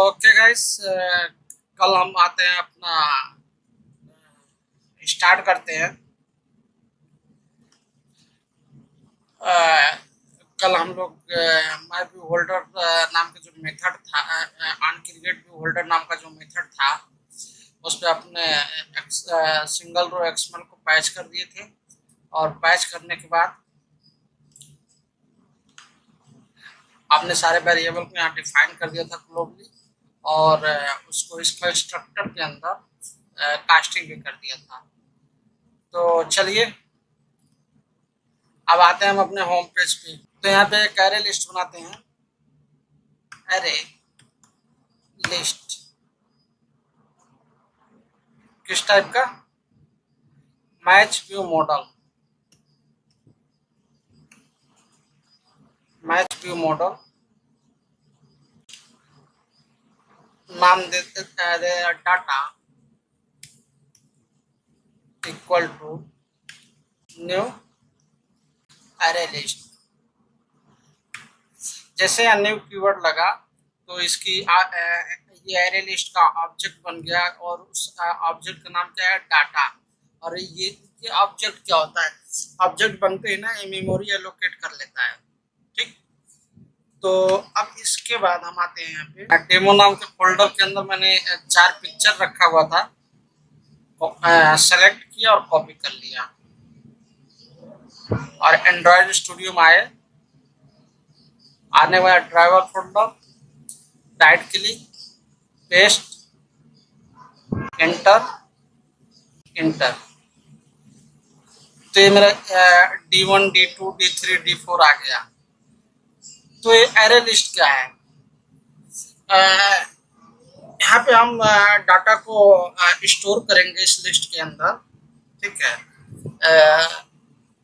Okay guys, कल हम आते हैं अपना स्टार्ट करते हैं। अ, कल हम लोग माई व्यू होल्डर नाम का जो मेथड था, अनक्रिएट व्यू होल्डर नाम का जो मेथड था, उस पर अपने सिंगल रो एक्सएमएल को पैच कर दिए थे। और पैच करने के बाद आपने सारे वेरिएबल को यहाँ डिफाइन कर दिया था ग्लोबली, और उसको इस कंस्ट्रक्टर के अंदर कास्टिंग भी कर दिया था। तो चलिए अब आते हैं हम अपने होम पेज पे। तो यहाँ पे एक एरे लिस्ट बनाते हैं। एरे लिस्ट किस टाइप का? Match view model. Match view model नाम देते हैं data equal to new array list. जैसे न्यू कीवर्ड लगा तो इसकी ये एरे लिस्ट का ऑब्जेक्ट बन गया, और उस ऑब्जेक्ट का नाम क्या है? डाटा। और ये ऑब्जेक्ट क्या होता है? ऑब्जेक्ट बनते ही ना ये मेमोरी एलोकेट कर लेता है। ठीक, तो अब इसके बाद हम आते हैं यहाँ पे डेमो नाम के फोल्डर के अंदर। मैंने 4 पिक्चर रखा हुआ था, सेलेक्ट किया और कॉपी कर लिया, और एंड्रॉयड स्टूडियो में आने वाला driver folder, right click, paste, enter, inter. तो ये मेरा D1, D2, D3, D4 आ गया। तो ये एरे लिस्ट क्या है? यहाँ पे हम डाटा को स्टोर करेंगे इस लिस्ट के अंदर। ठीक है,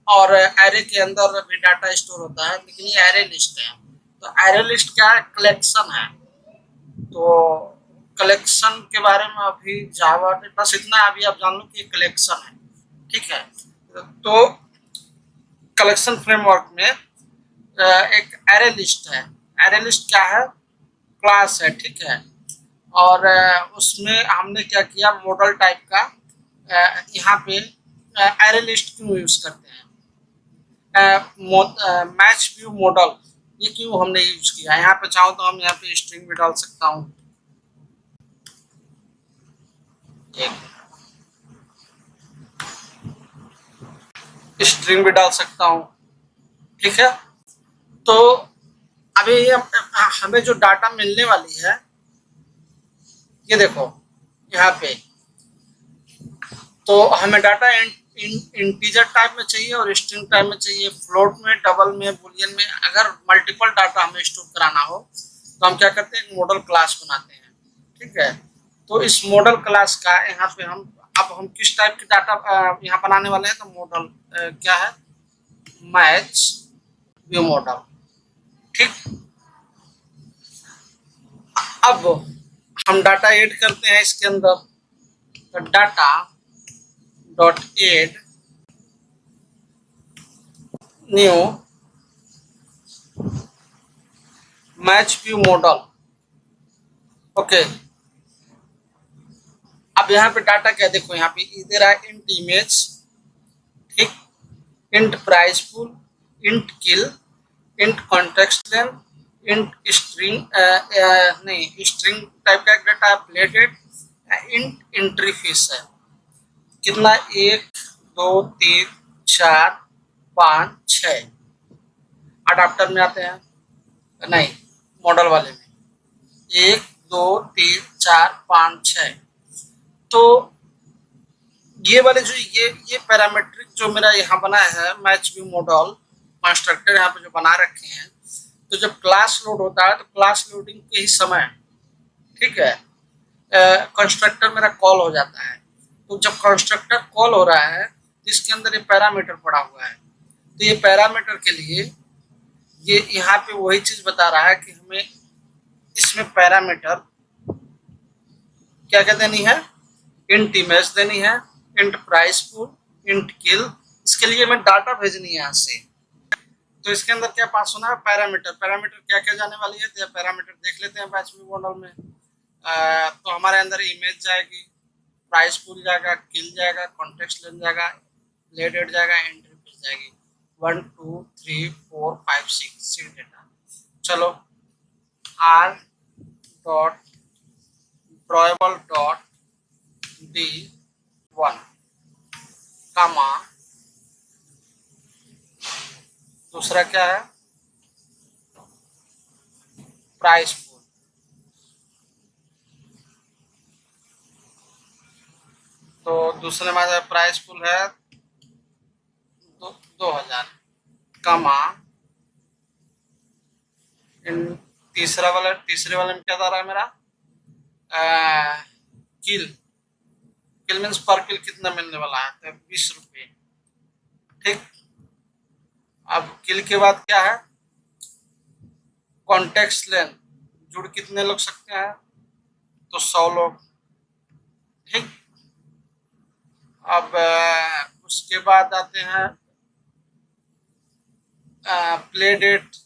और एरे के अंदर भी डाटा स्टोर होता है, लेकिन ये एरे लिस्ट है। तो एरे लिस्ट क्या है? कलेक्शन है। तो कलेक्शन के बारे में अभी जावा बस इतना अभी आप जान लो कि कलेक्शन है। ठीक है, तो कलेक्शन फ्रेमवर्क में एक एरे लिस्ट है। एरे लिस्ट क्या है? क्लास है। ठीक है, और उसमें हमने क्या किया, मॉडल टाइप का यहाँ पे एरे लिस्ट क्यों यूज करते हैं? मैच व्यू मॉडल ये क्यों हमने यूज किया? यहाँ पे चाहो तो हम यहाँ पे स्ट्रिंग भी डाल सकता हूँ। स्ट्रिंग भी डाल सकता हूँ। ठीक है, तो अभी ये हमें जो डाटा मिलने वाली है, ये देखो यहाँ पे, तो हमें डाटा इंटीजर टाइप में चाहिए और स्ट्रिंग टाइप में चाहिए, फ्लोट में, डबल में, बुलियन में। अगर मल्टीपल डाटा हमें स्टोर कराना हो तो हम क्या करते हैं? एक मॉडल क्लास बनाते हैं। ठीक है, तो इस मॉडल क्लास का यहाँ पे हम किस टाइप की डाटा यहाँ बनाने वाले हैं? तो मॉडल क्या है? Match view model. ठीक, अब हम डाटा ऐड करते हैं इसके अंदर। तो data dot add new match view model. Okay, अब यहाँ पे डाटा क्या देखो, यहाँ पे इधर है इंट इमेज, ठीक, int price pool, int kill, int context length, int string नहीं स्ट्रिंग टाइप का एक डाटा है, प्लेटेड, इंट एंट्री फीस है। कितना? 1 2 3 4 5 6। अडाप्टर में आते हैं, नहीं मॉडल वाले में 1 2 3 4 5 6। तो ये वाले जो ये पैरामीट्रिक जो मेरा यहाँ बना है मैच व्यू मॉडल कंस्ट्रक्टर यहाँ पे जो बना रखे हैं, तो जब क्लास लोड होता है तो क्लास लोडिंग के ही समय, ठीक है, कंस्ट्रक्टर मेरा कॉल हो जाता है। तो जब कंस्ट्रक्टर कॉल हो रहा है तो इसके अंदर ये पैरामीटर पड़ा हुआ है। तो ये पैरामीटर के लिए ये यहाँ पे वही चीज बता रहा है कि हमें इसमें पैरामीटर क्या क्या देनी है? इंट इमेज देनी है, इंट प्राइस पूल, इंट किल। इसके लिए मैं डाटा भेजनी है यहाँ से। तो इसके अंदर क्या पास होना है? पैरामीटर। पैरामीटर क्या क्या जाने वाली है? तो पैरामीटर देख लेते हैं बैच व्यू मॉडल में। तो हमारे अंदर इमेज जाएगी, प्राइस पूल जाएगा, किल जाएगा, कॉन्टेक्स्ट लेन जाएगा, प्ले डेट जाएगा, एंट्री फीस जाएगी। 1 2 3 4 5 6 डेटा। चलो R dot drawable dot D 1 कामा दूसरा क्या है, प्राइस पूल। तो दूसरे में प्राइस पूल है 2000 कामा तीसरे वाले में क्या जा रहा है मेरा, किल। किल मीन्स पर किल कितना मिलने वाला है, तो 20 रुपये। ठीक, अब किल के बाद क्या है, कॉन्टेक्स्ट लेंथ, जुड़ कितने लोग सकते हैं, तो 100 लोग। ठीक, अब उसके बाद आते हैं प्ले डेट।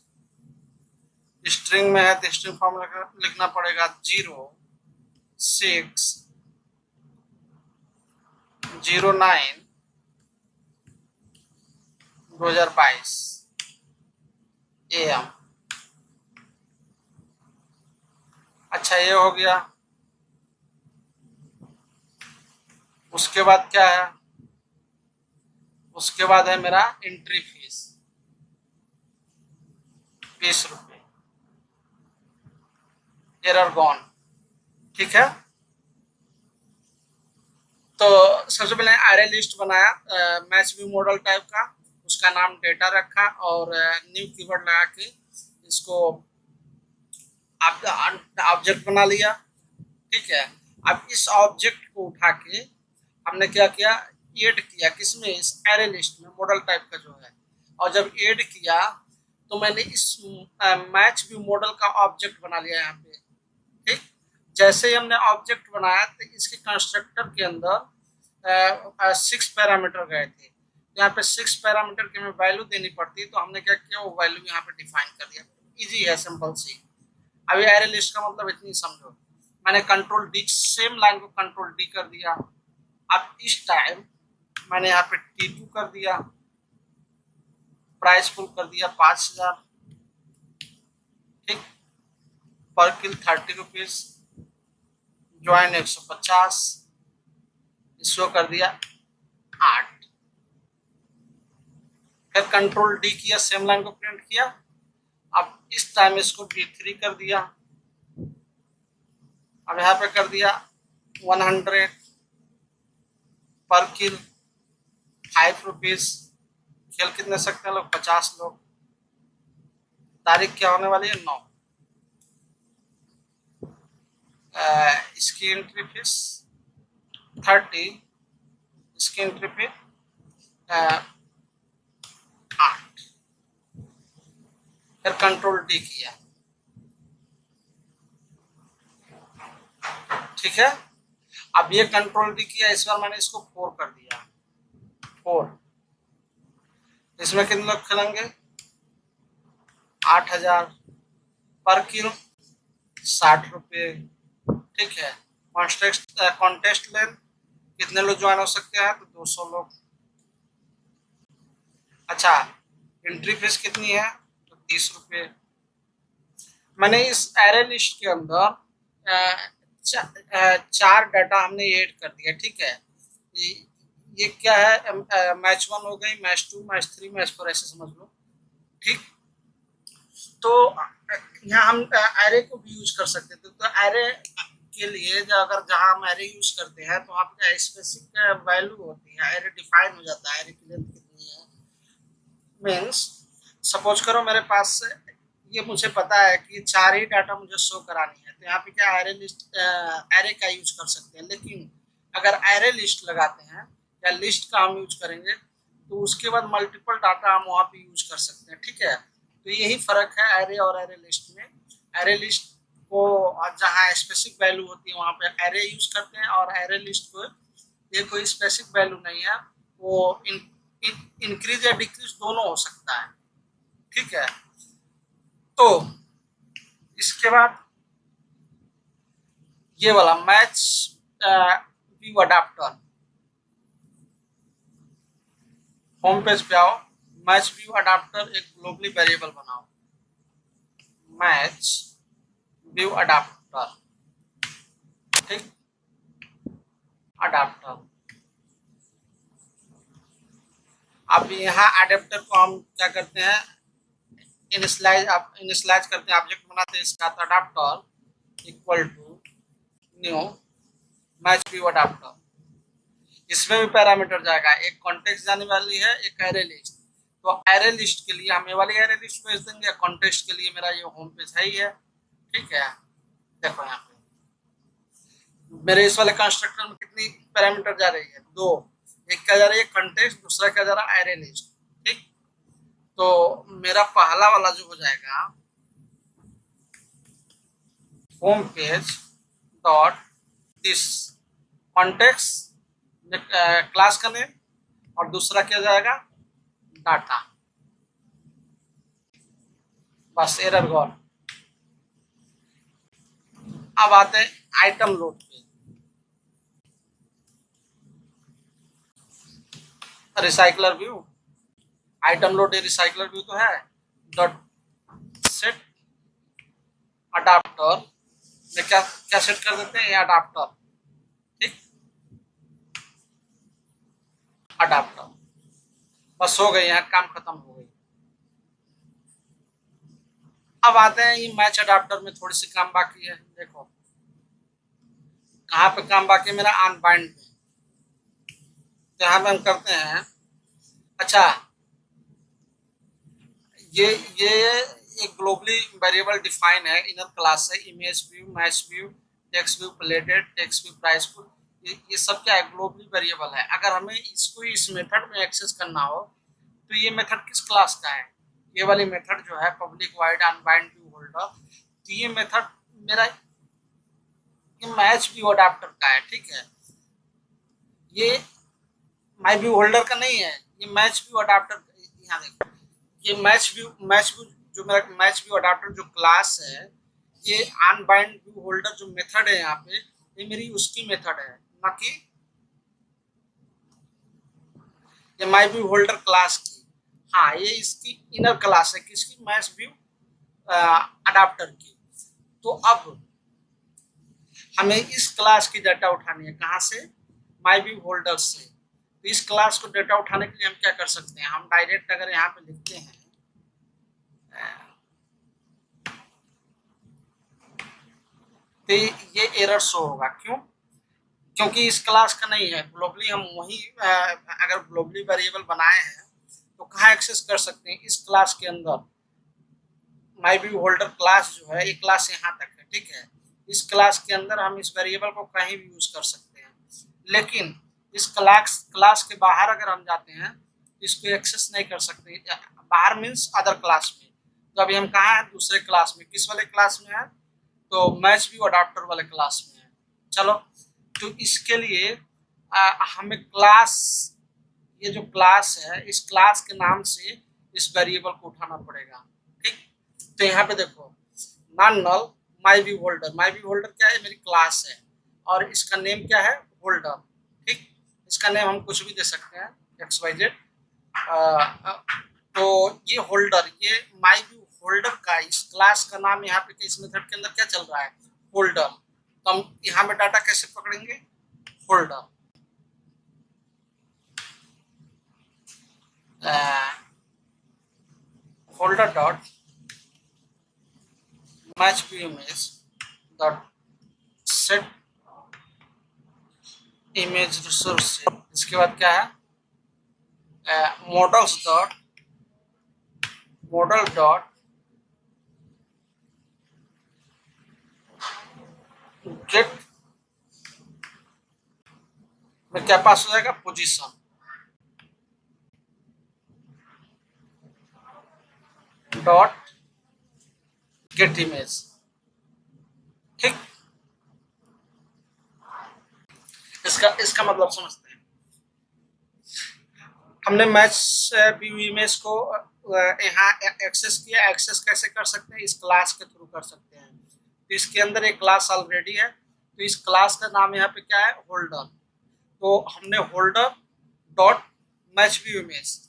स्ट्रिंग में है तो स्ट्रिंग फॉर्म लिखना पड़ेगा 06/09/2022 AM। अच्छा, ये हो गया। उसके बाद क्या है, उसके बाद है मेरा एंट्री फीस 20 रुपये। Error gone. ठीक है, तो सबसे पहले एरे लिस्ट बनाया मैच व्यू मॉडल टाइप का, उसका नाम डेटा रखा और न्यू कीवर्ड लगा के इसको ऑब्जेक्ट बना लिया। ठीक है, अब इस ऑब्जेक्ट को उठा के हमने क्या किया, ऐड किया किसमें, इस एरे लिस्ट में, मॉडल टाइप का जो है। और जब ऐड किया तो मैंने इस मैच व्यू मॉडल का ऑब्जेक्ट बना लिया यहाँ पे। ठीक, जैसे ही हमने ऑब्जेक्ट बनाया तो इसके कंस्ट्रक्टर के अंदर 6 पैरामीटर गए थे। यहाँ पे 6 पैरामीटर की हमें वैल्यू देनी पड़ती, तो हमने क्या किया, वो वैल्यू यहाँ पे डिफाइन कर दिया। इजी है, सिंपल सी। अभी एरे लिस्ट का मतलब इतनी समझो, मैंने कंट्रोल डी, सेम लाइन को कंट्रोल डी कर दिया। अब इस टाइम मैंने यहाँ पे T2 कर दिया, प्राइस पुल कर दिया 5000। ठीक, पर किल 30 रुपीज, ज्वाइन 150, इसको कर दिया 8। फिर कंट्रोल डी किया, सेम लाइन को प्रिंट किया। अब इस टाइम इसको D3 कर दिया। अब यहाँ पे कर दिया 100, पर किल 5 रुपीज। खेल कितने सकते हैं लोग, 50 लोग। तारीख क्या होने वाली है, 9। इसकी एंट्री फीस 30, इसकी एंट्री फीस 8। फिर कंट्रोल डी किया। ठीक है, अब ये कंट्रोल डी किया, इस बार मैंने इसको 4 कर दिया। 4, इसमें कितने लोग खेलेंगे, 8000, पर किल 60 रुपये। ठीक है, कॉन्टेस्ट लेंथ कितने लोग ज्वाइन हो सकते हैं, तो 200 लोग। अच्छा, एंट्री फीस कितनी है, तो 30 रुपये। मैंने इस एरे लिस्ट के अंदर 4 डाटा हमने ऐड कर दिया। ठीक है, ये क्या है, मैच 1 हो गई, मैच 2, मैच 3, मैच 4, ऐसे समझ लो। ठीक, तो यहाँ हम एरे को भी यूज कर सकते थे। तो एरे के लिए अगर जहाँ हम एरे यूज करते हैं तो वहाँ पे स्पेसिफिक वैल्यू होती है, एरे डिफाइन हो जाता है, एरे की लेंथ कितनी है। मीन्स सपोज करो मेरे पास ये मुझे पता है कि 4 ही डाटा मुझे शो करानी है, तो यहाँ पे क्या एरे लिस्ट, एरे का यूज कर सकते हैं। लेकिन अगर एरे लिस्ट लगाते हैं या लिस्ट का हम यूज करेंगे तो उसके बाद मल्टीपल डाटा हम वहाँ पे यूज कर सकते हैं। ठीक है, तो यही फर्क है एरे और एरे लिस्ट में। एरे लिस्ट को जहाँ स्पेसिफिक वैल्यू होती है वहाँ पे एरे यूज करते हैं, और एरे लिस्ट को ये कोई स्पेसिफिक वैल्यू नहीं है, वो इंक्रीज या डिक्रीज दोनों हो सकता है। ठीक है, तो इसके बाद ये वाला match view adapter, home page पे आओ, मैच व्यू अडाप्टर एक ग्लोबली वेरिएबल बनाओ, मैच व्यू अडाप्टर, ठीक, अडाप्टर। अब यहाँ अडेप्टर को हम क्या करते हैं, इनिशलाइज करते हैं, ऑब्जेक्ट बनाते हैं इसका, तो adapter equal to new match view adapter. इसमें भी पैरामीटर जाएगा, एक कॉन्टेक्स्ट जाने वाली है, एक एरे लिस्ट। तो एरे लिस्ट के लिए हम ये वाली एरे लिस्ट भेज देंगे, कॉन्टेक्स्ट के लिए मेरा ये होम पेज है ही है, ठीक है। देखो यहाँ पे मेरे इस वाले कंस्ट्रक्टर में कितनी पैरामीटर जा रही है, 2। एक क्या जा रही है कॉन्टेक्स्ट, दूसरा क्या जा रहा है एरे लिस्ट, ठीक। तो मेरा पहला वाला जो हो जाएगा home page dot this context class का नेम, और दूसरा क्या जाएगा डाटा, बस एरर गॉन। अब आते हैं आइटम लोड पे, recycler view, item load recycler view तो है, डॉट सेट अडाप्टर में क्या क्या सेट कर देते हैं, ये अडाप्टर, ठीक, अडाप्टर। बस हो गई, यहाँ काम खत्म हो गई। अब आते हैं ये मैच अडाप्टर में थोड़ी सी काम बाकी है। देखो कहाँ पे काम बाकी है मेरा, अनबाइंड में। तो यहाँ पे हम करते हैं, अच्छा ये एक ग्लोबली वेरिएबल डिफाइन है, इनर क्लास है, image view, match view, text view, plated text view, price full, ये सब क्या है, ग्लोबली वेरिएबल है। अगर हमें इसको इस मेथड में एक्सेस करना हो तो ये मेथड किस क्लास का है, ये वाली मेथड जो है public wide unbind view holder, तो ये मेथड मेरा ये मैच व्यू अडाप्टर का है, ठीक है। ये माई व्यू होल्डर का नहीं है, ये मैच व्यू अडाप्टर। यहाँ देखो ये मैच व्यू जो मेरा मैच व्यू अडाप्टर जो क्लास है, ये अनबाइंड व्यू होल्डर जो मेथड है यहाँ पे, ये मेरी उसकी मेथड है, ना कि ये माई व्यू होल्डर क्लास की। हाँ ये इसकी इनर क्लास है, किसकी, मैच व्यू अडाप्टर की। तो अब हमें इस क्लास की डाटा उठानी है, कहाँ से, माई व्यू होल्डर से। तो इस क्लास को डाटा उठाने के लिए हम क्या कर सकते हैं, हम डायरेक्ट अगर यहाँ पे लिखते हैं तो ये एरर शो होगा, क्यों, क्योंकि इस क्लास का नहीं है। ग्लोबली हम वही अगर ग्लोबली वेरिएबल बनाए हैं तो कहाँ एक्सेस कर सकते हैं, इस क्लास के अंदर। माई व्यू होल्डर क्लास जो है, ये क्लास यहाँ तक है, ठीक है। इस क्लास के अंदर हम इस वेरिएबल को कहीं भी यूज कर सकते हैं, लेकिन इस क्लास के बाहर अगर हम जाते हैं तो इसको एक्सेस नहीं कर सकते। बाहर मीन्स अदर क्लास में। तो अभी हम कहाँ हैं, दूसरे क्लास में। किस वाले क्लास में है, तो मैच व्यू अडाप्टर वाले क्लास में है। चलो तो इसके लिए हमें क्लास, ये जो क्लास है, इस क्लास के नाम से इस वेरिएबल को उठाना पड़ेगा, ठीक। तो यहाँ पे देखो non null my view holder, my view holder क्या है, मेरी क्लास है, और इसका नेम क्या है, होल्डर, ठीक। इसका नेम हम कुछ भी दे सकते हैं, XYZ। तो ये होल्डर, ये माई व्यू होल्डर का इस क्लास का नाम यहाँ पे इस मेथड के अंदर क्या चल रहा है, होल्डर। तो हम यहाँ पे डाटा कैसे पकड़ेंगे, holder, holder dot match view image dot set image resource. इसके बाद क्या है, models dot model dot gate में क्या पास हो जाएगा, पोजीशन डॉट गेट इमेज, ठीक। इसका मतलब समझते हैं। हमने मैच व्यू इमेज को यहाँ एक्सेस किया, एक्सेस कैसे कर सकते हैं, इस क्लास के थ्रू कर सकते हैं। तो इसके अंदर एक क्लास ऑलरेडी है, तो इस क्लास का नाम यहाँ पे क्या है, होल्डर। तो हमने holder dot match view image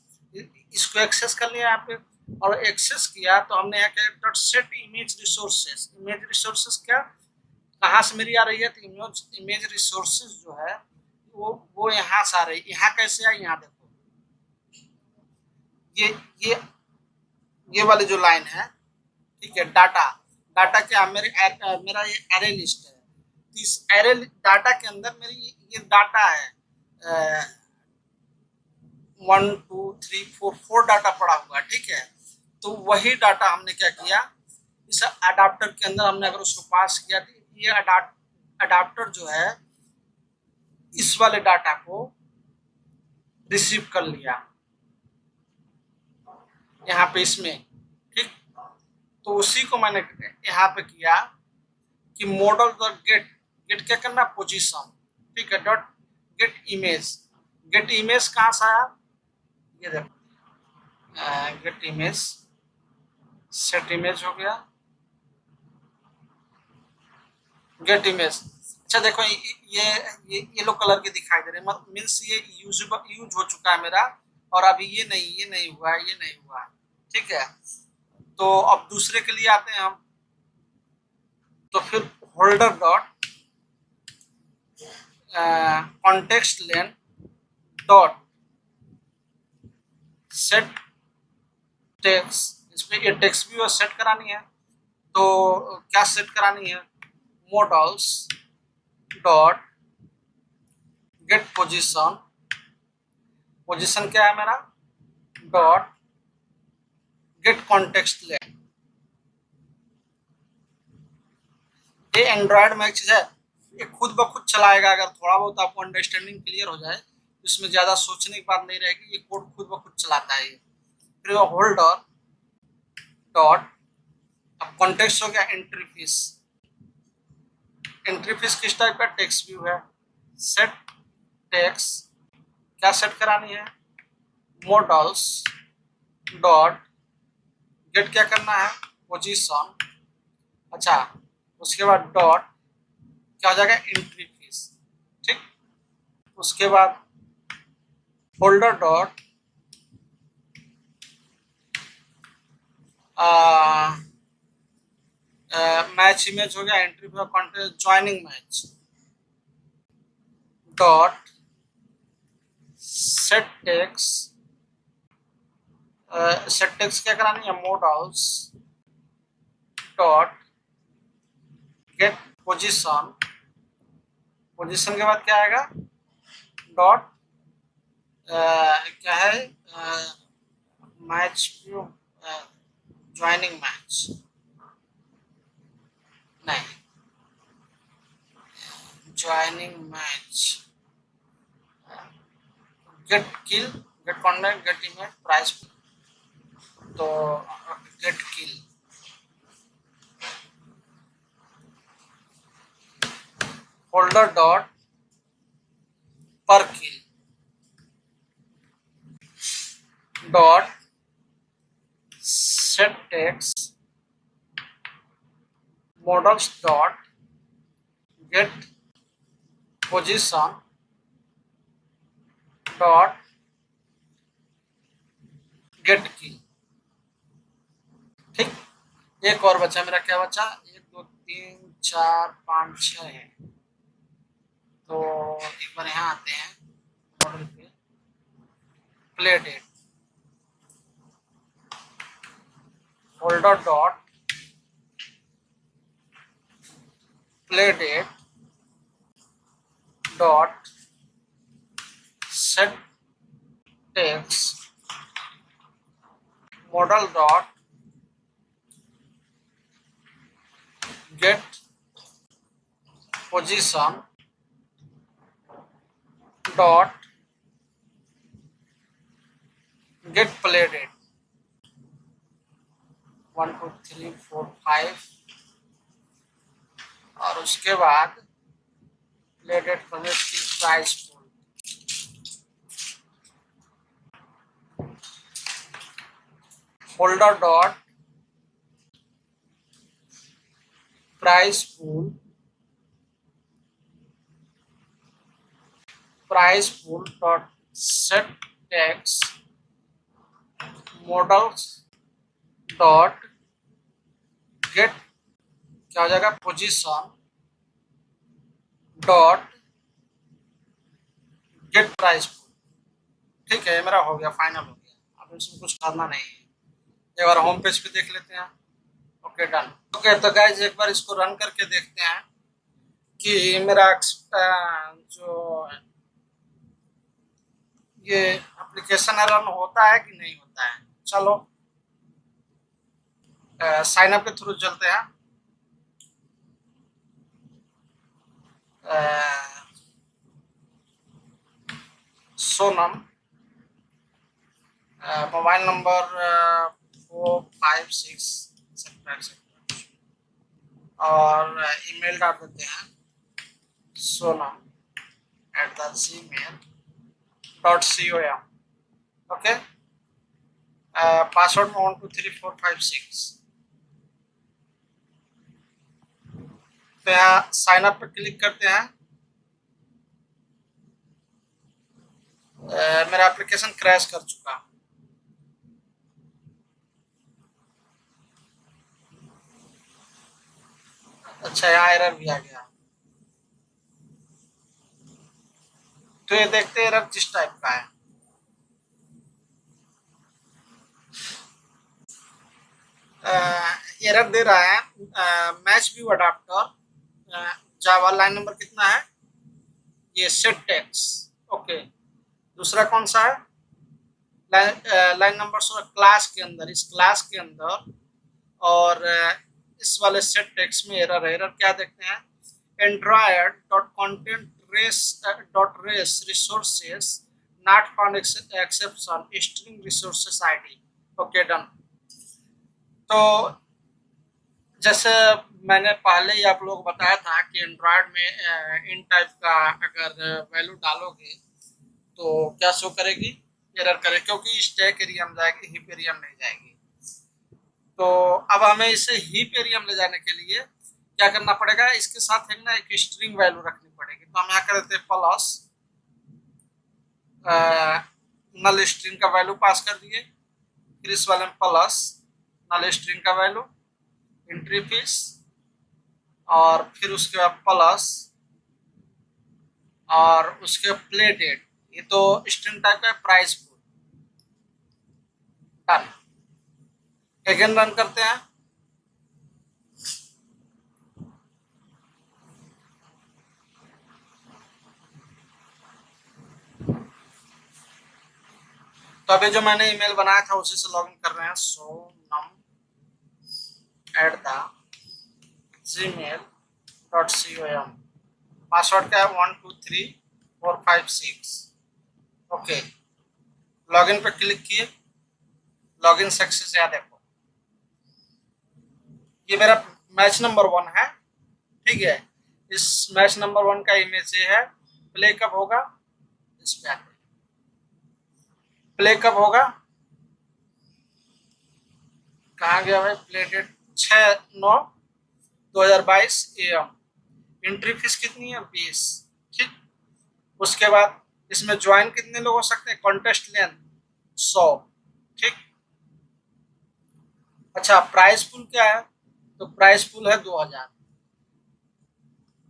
इसको एक्सेस कर लिया यहाँ पे, और एक्सेस किया तो हमने यहाँ क्या dot set image resources. Image resources क्या, कहाँ से मेरी आ रही है, तो इमेज रिसोर्सेज जो है वो यहाँ से आ रही है। यहाँ कैसे आई, यहाँ देखो, ये ये ये वाली जो लाइन है, ठीक है, डाटा डाटा क्या, मेरा ये एरे लिस्ट है। तो इस एरे डाटा के अंदर मेरी ये डाटा है, 1 2 3 4 डाटा पड़ा हुआ है, ठीक है। तो वही डाटा हमने क्या किया, इस अडाप्टर के अंदर हमने अगर उसको पास किया तो ये अडाप्टर जो है इस वाले डाटा को रिसीव कर लिया यहाँ पे इसमें, ठीक। तो उसी को मैंने यहाँ पे किया कि मॉडल डॉट गेट, गेट क्या करना, पोजीशन, ठीक है, dot get image. Get image कहाँ से आया, ये देखो, गेट इमेज, सेट इमेज हो गया, गेट इमेज। अच्छा देखो, ये येलो कलर के दिखाई दे रहे हैं, मीन्स ये यूज हो चुका है मेरा, और अभी ये नहीं हुआ है, ये नहीं हुआ है, ठीक है। तो अब दूसरे के लिए आते हैं हम, तो फिर होल्डर डॉट कॉन्टेक्स्ट लेन डॉट सेट टेक्स्ट, इसमें ये टेक्स्ट भी सेट करानी है। तो क्या सेट करानी है, models dot get position, position क्या है मेरा, डॉट गेट कॉन्टेक्स्ट लेन। ये एंड्रॉयड में एक चीज है, ये खुद ब खुद चलाएगा। अगर थोड़ा बहुत आपको अंडरस्टैंडिंग क्लियर हो जाए तो इसमें ज्यादा सोचने की बात नहीं रहेगी, ये कोड खुद ब खुद चलाता है ये। फिर होल्डर डॉट, अब कॉन्टेक्स्ट हो गया एंट्री फीस। एंट्री फीस किस टाइप का, टेक्स्ट व्यू है, सेट टेक्स्ट क्या सेट करानी है, मॉडल्स डॉट गेट क्या करना है, पोजीशन। अच्छा, उसके बाद डॉट क्या हो जाएगा, एंट्री फीस, ठीक। उसके बाद होल्डर डॉट मैच इमेज हो गया, entry for context joining match dot set text, set text क्या करानी है, models dot get position. Position के बाद क्या आएगा, डॉट क्या है, मैच व्यू, ज्वाइनिंग मैच, नहीं, joining match, get kill, get contact, get image, price, तो गेट किल, होल्डर डॉट पर kill dot set text, models dot get position dot get kill, ठीक। एक और बचा मेरा, क्या बचा, 1 2 3 4 5 6 है। तो एक बार यहाँ आते हैं मॉडल पे, play date, holder dot play date dot set text, model dot get position dot get play date, 1 2 3 4 5, और उसके बाद play date price pool, holder dot price pool price pool dot set tags models dot get क्या हो जाएगा, position dot get price pool. ठीक है, ये मेरा हो गया, फाइनल हो गया। अब इसमें कुछ करना नहीं है। एक बार होम पेज पे देख लेते हैं। Okay, done. ओके, तो गाइज एक बार इसको रन करके देखते हैं कि मेरा जो ये एप्लीकेशन है रन होता है कि नहीं होता है। चलो साइन अप के थ्रू चलते हैं। सोनम, मोबाइल नंबर 456 और ईमेल डाल देते हैं sonam@gmail.com। ओके, पासवर्ड में 123456। तो यहाँ साइन अप पे क्लिक करते हैं। मेरा एप्लीकेशन क्रैश कर चुका। अच्छा, यहाँ एरर भी आ गया। तो ये देखते हैं एरर किस टाइप का है। एरर दे रहा है मैच व्यू अडाप्टर जावा, लाइन नंबर कितना है, ये सेट टेक्स। ओके, दूसरा कौन सा है, लाइन नंबर 16 क्लास के अंदर, इस क्लास के अंदर। और इस वाले सेट टेक्स्ट में एरर है। एरर क्या देखते हैं, Android dot content res dot res resources not found exception string resources ID. Okay, done. तो जैसे मैंने पहले ही आप लोग बताया था कि एंड्रॉयड में इन टाइप का अगर वैल्यू डालोगे तो क्या शो करेगी, एरर करे, क्योंकि स्टैक एरिया में जाएगी, हीप एरिया में नहीं जाएगी। तो अब हमें इसे हीप एरिया में ले जाने के लिए क्या करना पड़ेगा, इसके साथ एक ना एक स्ट्रिंग वैल्यू रखनी पड़ेगी। तो हम यहाँ कर देते हैं प्लस नल स्ट्रिंग का वैल्यू पास कर दिए, फिर इस वाले में प्लस नल स्ट्रिंग का वैल्यू, एंट्री फीस, और फिर उसके बाद प्लस और उसके प्ले डेट। ये तो स्ट्रिंग टाइप का price pool. Done. Again run करते हैं। तो अभी जो मैंने ईमेल बनाया था उसी से लॉगिन कर रहे हैं, sonam@gmail.com। पासवर्ड क्या है, 123456। ओके, लॉगिन पे क्लिक किए, लॉगिन सक्सेस। या देखो ये मेरा मैच नंबर 1 है। ठीक है, इस मैच नंबर 1 का इमेज ये है। प्ले कब होगा, इस पे आते हैं। प्ले कब होगा, कहाँ गया भाई, play date 6/9/2022 AM। Entry fees कितनी है, 20। ठीक, उसके बाद इसमें ज्वाइन कितने लोग हो सकते हैं, कॉन्टेस्ट लेंथ 100। ठीक, अच्छा, प्राइस पूल क्या है, तो प्राइस पूल है 2000।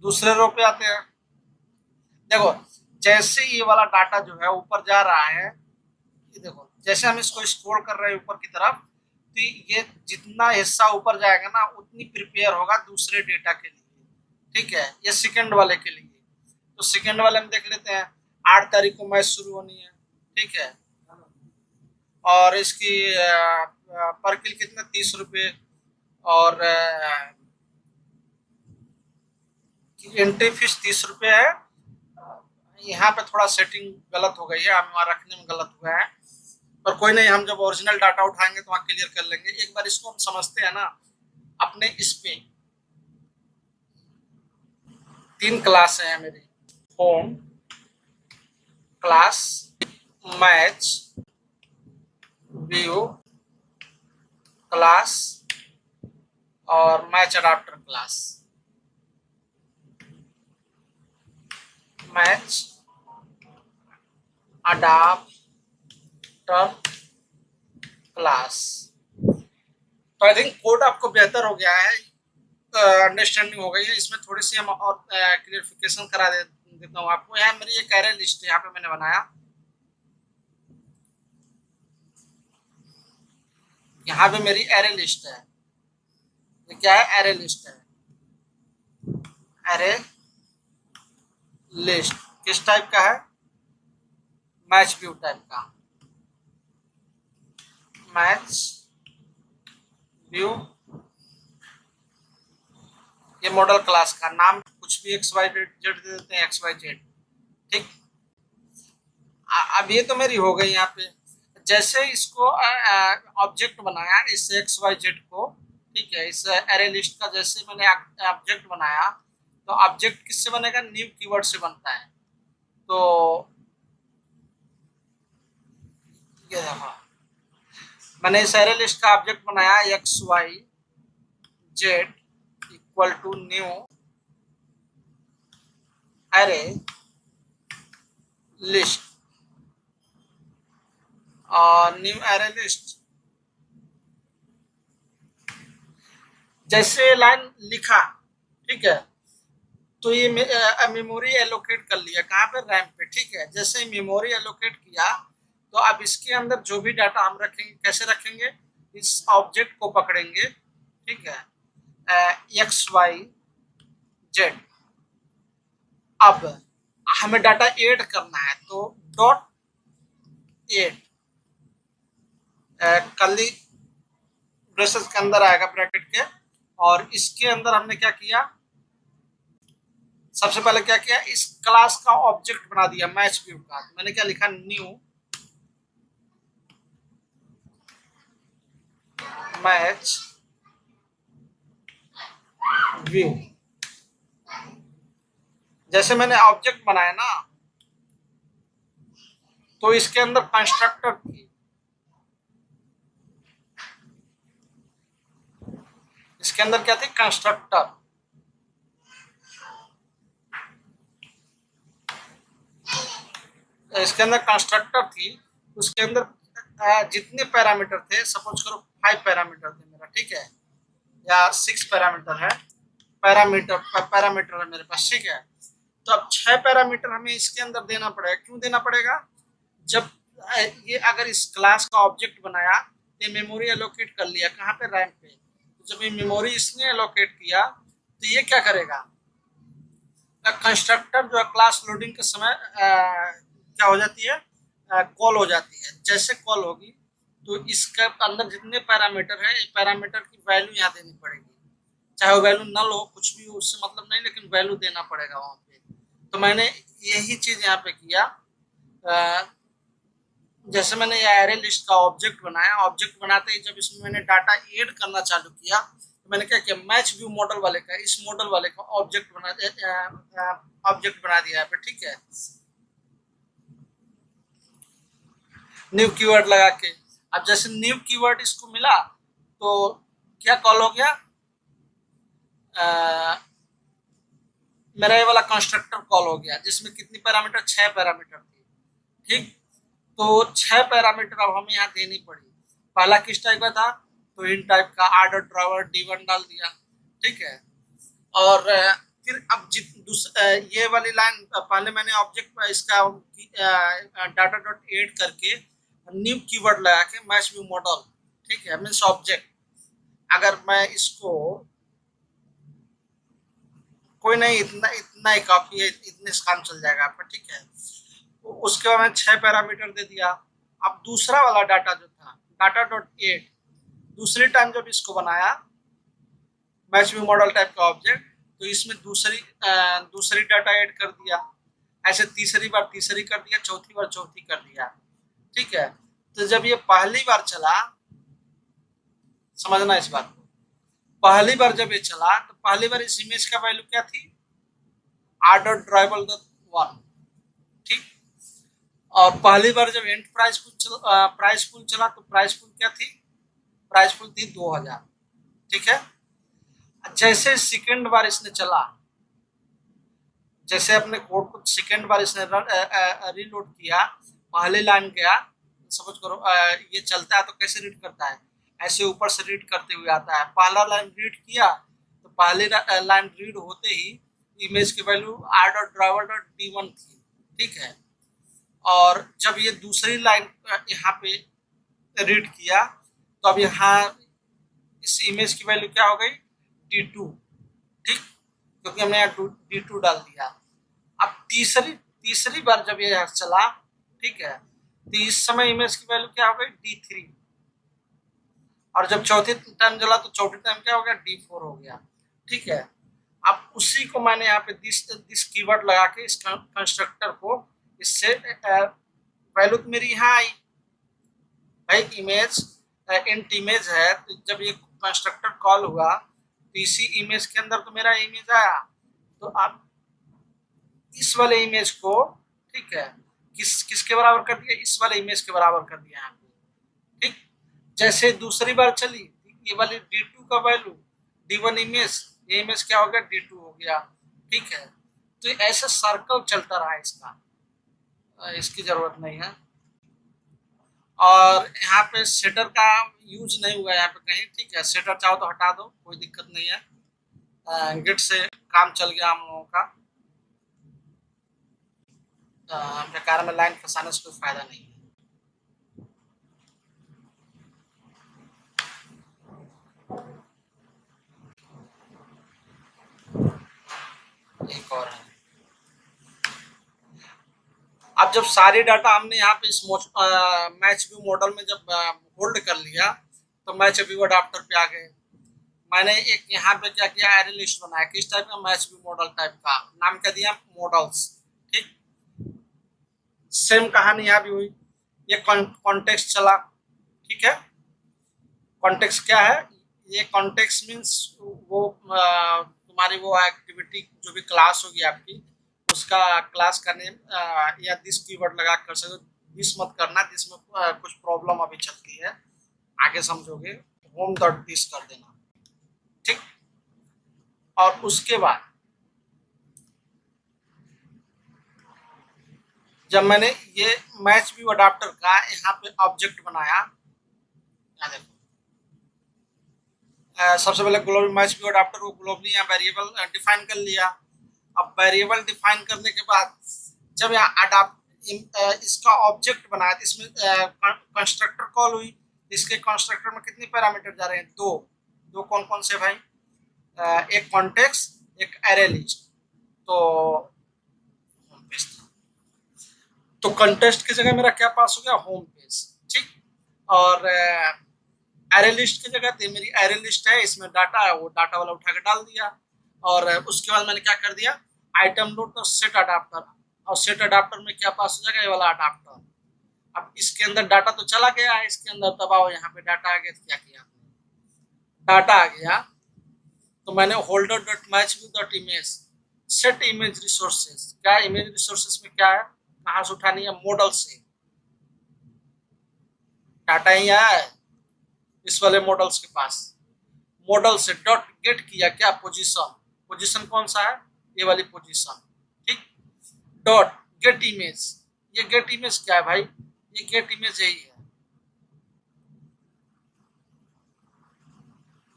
दूसरे रो पे आते हैं। देखो जैसे ये वाला डाटा जो है ऊपर जा रहा है, ये देखो जैसे हम इसको स्क्रॉल कर रहे हैं ऊपर की तरफ, तो ये जितना हिस्सा ऊपर जाएगा ना उतनी प्रिपेयर होगा दूसरे डेटा के लिए। ठीक है, ये सेकंड वाले के लिए। तो सेकंड वाले में देख लेते हैं, 8 तारीख को मैच शुरू होनी है। ठीक है, और इसकी पर किल कितना, 30 रुपये। और एंट्री फीस 30 रुपये है। यहाँ पे थोड़ा सेटिंग गलत हो गई है, हम वहाँ रखने में गलत हुआ है, पर कोई नहीं, हम जब ओरिजिनल डाटा उठाएंगे तो वहाँ क्लियर कर लेंगे। एक बार इसको हम समझते हैं ना। अपने इस पे 3 क्लास हैं मेरी, home class, match view class और match adapter class. Match adapter class. तो आई थिंक कोड आपको बेहतर हो गया है, अंडरस्टैंडिंग हो गई है। इसमें थोड़ी सी हम और क्लियरिफिकेशन करा देता हूँ आपको। यहाँ मेरी एक एरे लिस्ट है, यहाँ पे मैंने बनाया, यहाँ पे मेरी एरे लिस्ट है। ये क्या है? एरे लिस्ट है। एरे लिस्ट किस टाइप का है? मैच व्यू टाइप का। मैच व्यू, ये मॉडल क्लास का नाम कुछ भी एक्स वाई जेड दे देते हैं, एक्स वाई जेड। ठीक, अब ये तो मेरी हो गई। यहाँ पे जैसे इसको ऑब्जेक्ट बनाया इस एक्स वाई जेड को, ठीक है, इस एरे लिस्ट का जैसे मैंने ऑब्जेक्ट बनाया, तो ऑब्जेक्ट किससे बनेगा? न्यू कीवर्ड से बनता है। तो ये देखो, मैंने इस एरे लिस्ट का ऑब्जेक्ट बनाया X Y Z equal to new array list, और न्यू एरे लिस्ट जैसे लाइन लिखा, ठीक है, तो ये मेमोरी एलोकेट कर लिया कहाँ पे? रैम पे। ठीक है, जैसे मेमोरी एलोकेट किया, तो अब इसके अंदर जो भी डाटा हम रखेंगे, कैसे रखेंगे? इस ऑब्जेक्ट को पकड़ेंगे, ठीक है, एक्स वाई जेड। अब हमें डाटा ऐड करना है, तो डॉट ऐड कर्ली ब्रेसेस के अंदर आएगा, ब्रैकेट के, और इसके अंदर हमने क्या किया? सबसे पहले क्या किया? इस क्लास का ऑब्जेक्ट बना दिया मैच व्यू का। तो मैंने क्या लिखा? New match view. जैसे मैंने ऑब्जेक्ट बनाया ना, तो इसके अंदर कंस्ट्रक्टर थी, इसके अंदर क्या थी? कंस्ट्रक्टर। इसके अंदर कंस्ट्रक्टर थी, उसके अंदर जितने पैरामीटर थे, सपोज करो 5 पैरामीटर थे मेरा, ठीक है, या 6 पैरामीटर है, पैरामीटर है मेरे पास, ठीक है। तो अब 6 पैरामीटर हमें इसके अंदर देना पड़ेगा। क्यों देना पड़ेगा? जब ये अगर इस क्लास का ऑब्जेक्ट बनाया, ये मेमोरी एलोकेट कर लिया कहाँ पे? रैम पे। तो जब ये मेमोरी इसने एलोकेट किया, तो ये क्या करेगा? कंस्ट्रक्टर जो है क्लास लोडिंग के समय क्या हो जाती है? कॉल हो जाती है। जैसे कॉल होगी, तो इसके अंदर जितने पैरामीटर है, ये पैरामीटर की वैल्यू यहाँ देनी पड़ेगी, चाहे वो वैल्यू नल हो, कुछ भी उससे मतलब नहीं, लेकिन वैल्यू देना पड़ेगा वहां पे। तो मैंने यही चीज यहाँ पे किया। जैसे मैंने ये एरे लिस्ट का ऑब्जेक्ट बनाया, ऑब्जेक्ट बनाते ही जब इसमें मैंने डाटा ऐड करना चालू किया, तो मैंने क्या किया? मैच व्यू मॉडल वाले का, इस मॉडल वाले का ऑब्जेक्ट बना दिया यहाँ पे, ठीक है, न्यू कीवर्ड लगा के। अब जैसे न्यू कीवर्ड इसको मिला, तो क्या कॉल हो गया? मेरा ये वाला कंस्ट्रक्टर कॉल हो गया, जिसमें कितनी पैरामीटर? 6 पैरामीटर थी। ठीक, तो 6 पैरामीटर अब हमें यहाँ देनी पड़ी। पहला किस टाइप का था? तो इन टाइप का, आर्डर ड्राइवर D1 डाल दिया, ठीक है। और फिर अब ये वाली लाइन पहले मैंने ऑब्जेक्ट इसका डाटा डॉट ऐड करके न्यू कीवर्ड लगा के मैच व्यू मॉडल, ठीक है, मीन्स ऑब्जेक्ट। अगर मैं इसको, कोई नहीं, इतना इतना ही काफी है, इतने से काम चल जाएगा आपका, ठीक है। तो उसके बाद मैंने 6 पैरामीटर दे दिया। अब दूसरा वाला डाटा जो था, डाटा डॉट ऐड, दूसरी टाइम जब इसको बनाया मैच व्यू मॉडल टाइप का ऑब्जेक्ट, तो इसमें दूसरी डाटा ऐड कर दिया, ऐसे तीसरी बार तीसरी कर दिया, चौथी बार चौथी कर दिया, ठीक है। तो जब ये पहली बार चला, समझना इस बात को, पहली बार जब ये चला, तो पहली बार इस इमेज का वैल्यू क्या थी? आर्डर ड्राइबल 1, ठीक। और पहली बार जब एंड प्राइस पुल चला, तो प्राइस पुल क्या थी? प्राइस पुल थी 2000, ठीक है। जैसे सेकेंड बार इसने चला, जैसे अपने कोड को सेकेंड बार इसने रीलोड किया, पहले लाइन गया, सपोज करो ये चलता है तो कैसे रीड करता है, ऐसे ऊपर से रीड करते हुए आता है। पहला लाइन रीड किया तो पहले लाइन रीड होते ही इमेज की वैल्यू r.driver.d1 थी, ठीक है। और जब ये दूसरी लाइन यहाँ पे रीड किया तो अब यहाँ इस इमेज की वैल्यू क्या हो गई, d2, ठीक, क्योंकि हमने यहाँ d2 डाल दिया। अब तीसरी बार जब ये चला, ठीक है, तो इस समय इमेज की वैल्यू क्या हो गई, d3। और जब चौथी टाइम चला तो चौथी टाइम क्या हो गया, d4 हो गया, ठीक है। अब उसी को मैंने यहाँ पे दिस कीवर्ड लगा के इस कंस्ट्रक्टर को, इससे वैल्यू तो मेरी यहाँ आई भाई, इमेज इंट इमेज है, तो जब ये कंस्ट्रक्टर कॉल हुआ तो इसी इमेज के अंदर तो मेरा इमेज आया। तो अब इस वाले इमेज को, ठीक है, किसके बराबर कर दिया, इस वाले इमेज के बराबर कर दिया यहाँ पे, ठीक। जैसे दूसरी बार चली ये वाली d2 का वैल्यू d1 इमेज, ये इमेज क्या हो गया, d2 हो गया, ठीक है। तो ऐसा सर्कल चलता रहा इसका, इसकी जरूरत नहीं है। और यहाँ पे सेटर का यूज नहीं हुआ यहाँ पे कहीं, ठीक है। सेटर चाहो तो हटा दो, कोई दिक्कत नहीं है, गेट से काम चल गया हम लोगों का। बेकार में लाइन फंसाने से कोई फायदा नहीं है। एक और है, अब जब सारी डाटा हमने यहाँ पे इस मैच व्यू मॉडल में जब होल्ड कर लिया तो मैच व्यू अडाप्टर पे आ गए। मैंने एक यहाँ पे क्या किया, एरे लिस्ट बनाया, किस टाइप का, मैच व्यू मॉडल टाइप का, नाम क्या दिया, मॉडल्स, ठीक। सेम कहानी यहाँ भी हुई, ये कॉन्टेक्स्ट चला, ठीक है। कॉन्टेक्स्ट क्या है, ये कॉन्टेक्स्ट मीन्स वो तुम्हारी वो एक्टिविटी जो भी क्लास होगी आपकी, उसका क्लास का नेम या दिस कीवर्ड लगा कर सकते हो। दिस मत करना, दिस में कुछ प्रॉब्लम अभी चलती है, आगे समझोगे। होम डॉट दिस कर देना, ठीक। और उसके बाद जब मैंने ये मैच व्यू अडाप्टर का यहाँ पे ऑब्जेक्ट बनाया, यहाँ देखो, सबसे पहले ग्लोबल मैच व्यू अडाप्टर को ग्लोबली यहाँ वेरिएबल डिफाइन कर लिया। अब वेरिएबल डिफाइन करने के बाद जब यहाँ अडाप्ट इसका ऑब्जेक्ट बनाया तो इसमें कंस्ट्रक्टर कॉल हुई, इसके कंस्ट्रक्टर में कितने पैरामीटर जा रहे हैं, दो कौन कौन से भाई, एक कॉन्टेक्स्ट, एक एरे लिस्ट। तो कंटेस्ट की जगह मेरा क्या पास हो गया, होम पेज, ठीक। और एरे लिस्ट की जगह थी मेरी एरे लिस्ट है, इसमें डाटा है, वो डाटा वाला उठा के डाल दिया। और उसके बाद मैंने क्या कर दिया, आइटम लोड तो सेट अडाप्टर, और सेट अडाप्टर में क्या पास हो जाएगा, ये वाला अडाप्टर। अब इसके अंदर डाटा तो चला गया है, इसके अंदर दबाओ, यहाँ पे डाटा आ गया, तो क्या किया, डाटा आ गया तो मैंने holder dot match view dot image set image resources, क्या इमेज रिसोर्सेज में क्या है, कहाँ से उठानी है, मॉडल से, डाटा ही आया है इस वाले मॉडल्स के पास, मॉडल से डॉट गेट किया क्या, पोजीशन, पोजीशन कौन सा है, ये वाली पोजीशन, ठीक। डॉट गेट इमेज, ये गेट इमेज क्या है भाई, ये गेट इमेज यही है,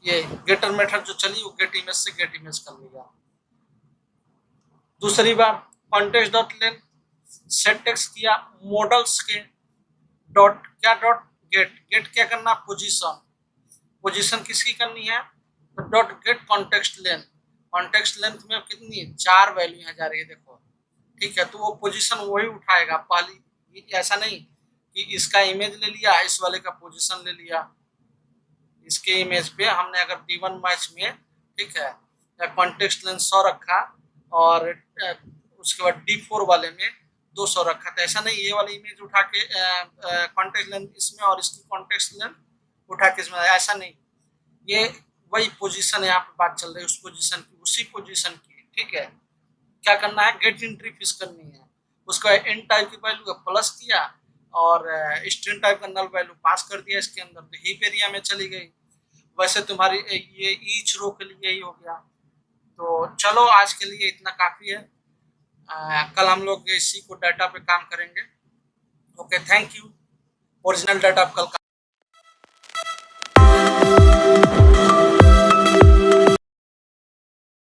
ये गेटर मेथड जो चली वो गेट इमेज से गेट इमेज कर लिया। दूसरी बार कॉन्टेक्स्ट डॉट लेन सेट टेक्स्ट किया, मॉडल्स के डॉट क्या, डॉट गेट, गेट क्या करना, पोजीशन, पोजीशन किसकी करनी है, तो dot gate context length, context length में कितनी 4 वैल्यू यहाँ जा रही है, देखो, ठीक है। तो वो पोजीशन वही उठाएगा पहली, ऐसा नहीं कि इसका इमेज ले लिया, इस वाले का पोजीशन ले लिया। इसके इमेज पे हमने अगर d1 मैच में, ठीक है, कॉन्टेक्स्ट लेंथ 100 रखा और उसके बाद d4 वाले में 200 रखा, तो ऐसा नहीं ये वाली इमेज उठा के कॉन्टेक्स्ट लेंथ इसमें और इसकी कॉन्टेक्स्ट लेंथ उठा के इसमें, ऐसा नहीं, ये वही पोजीशन है, यहाँ पे बात चल रही है उस पोजीशन की, उसी पोजीशन की, ठीक है। क्या करना है, गेट एंट्री फिश करनी है, उसका इन टाइप की वैल्यू का प्लस किया और स्ट्रिंग टाइप का नल वैल्यू पास कर दिया इसके अंदर, तो हीप एरिया में चली गई। वैसे तुम्हारी ये ईच रो के लिए ही हो गया। तो चलो आज के लिए इतना काफी है, कल हम लोग इसी को डाटा पे काम करेंगे। Okay, thank you. Original data आप कल